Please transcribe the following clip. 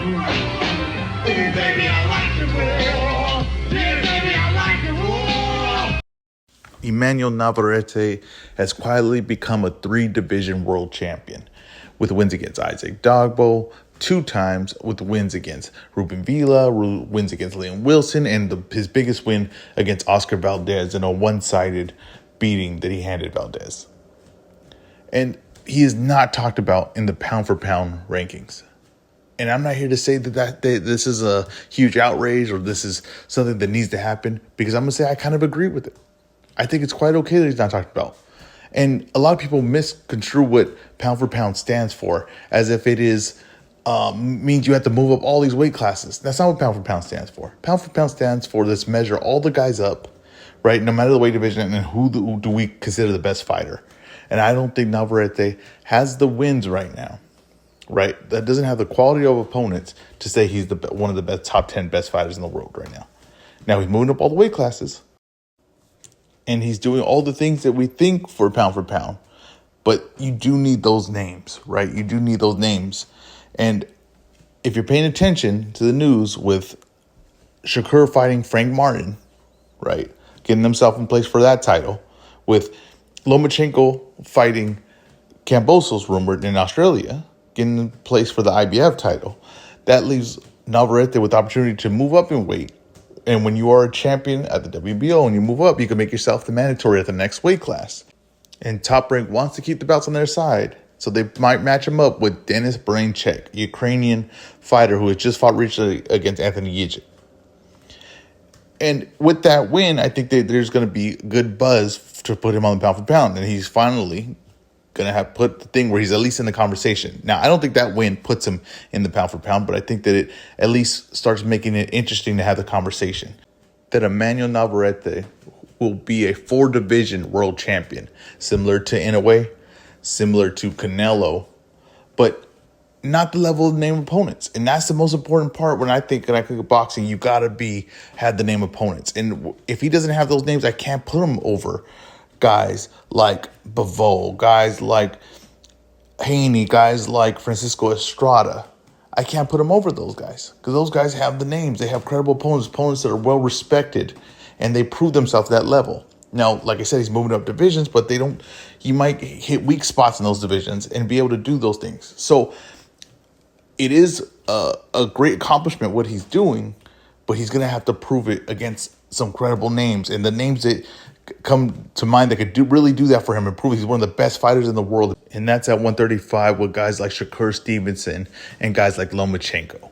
Ooh, baby, I like to roll. Yeah, baby, I like to roll. Emanuel Navarrete has quietly become a 3-division world champion with wins against Isaac Dogbo, 2 times with wins against Ruben Villa, wins against Liam Wilson, and his biggest win against Oscar Valdez in a one-sided beating that he handed Valdez. And he is not talked about in the pound-for-pound rankings. And I'm not here to say that this is a huge outrage or this is something that needs to happen, because I'm going to say I kind of agree with it. I think it's quite okay that he's not talked about. And a lot of people misconstrue what pound for pound stands for as if it is means you have to move up all these weight classes. That's not what pound for pound stands for. Pound for pound stands for let's measure all the guys up, right? No matter the weight division, and who do we consider the best fighter. And I don't think Navarrete has the wins right now, right? That doesn't have the quality of opponents to say he's one of the best top 10 best fighters in the world right now. Now he's moving up all the weight classes. And he's doing all the things that we think for pound. But you do need those names, right? You do need those names. And if you're paying attention to the news with Shakur fighting Frank Martin, right? Getting himself in place for that title. With Lomachenko fighting Kambosos, rumored in Australia, getting in place for the IBF title. That leaves Navarrete with the opportunity to move up in weight. And when you are a champion at the WBO and you move up, you can make yourself the mandatory at the next weight class. And Top Rank wants to keep the belts on their side, so they might match him up with Denis Brainchek, Ukrainian fighter who has just fought recently against Anthony Yijit. And with that win, I think that there's going to be good buzz to put him on the pound for pound. And he's finally going to have put the thing where he's at least in the conversation. Now, I don't think that win puts him in the pound for pound, but I think that it at least starts making it interesting to have the conversation. That Emanuel Navarrete will be a 4-division world champion, similar to Inoue, similar to Canelo, but not the level of name opponents. And that's the most important part when I think of boxing. You got to have the name opponents. And if he doesn't have those names, I can't put him over guys like Bivol, guys like Haney, guys like Francisco Estrada. I can't put him over those guys because those guys have the names. They have credible opponents that are well respected, and they prove themselves at that level. Now, like I said, he's moving up divisions, but he might hit weak spots in those divisions and be able to do those things. So it is a great accomplishment what he's doing, but he's going to have to prove it against some credible names. And the names that come to mind that could really do that for him and prove he's one of the best fighters in the world. And that's at 135 with guys like Shakur Stevenson and guys like Lomachenko.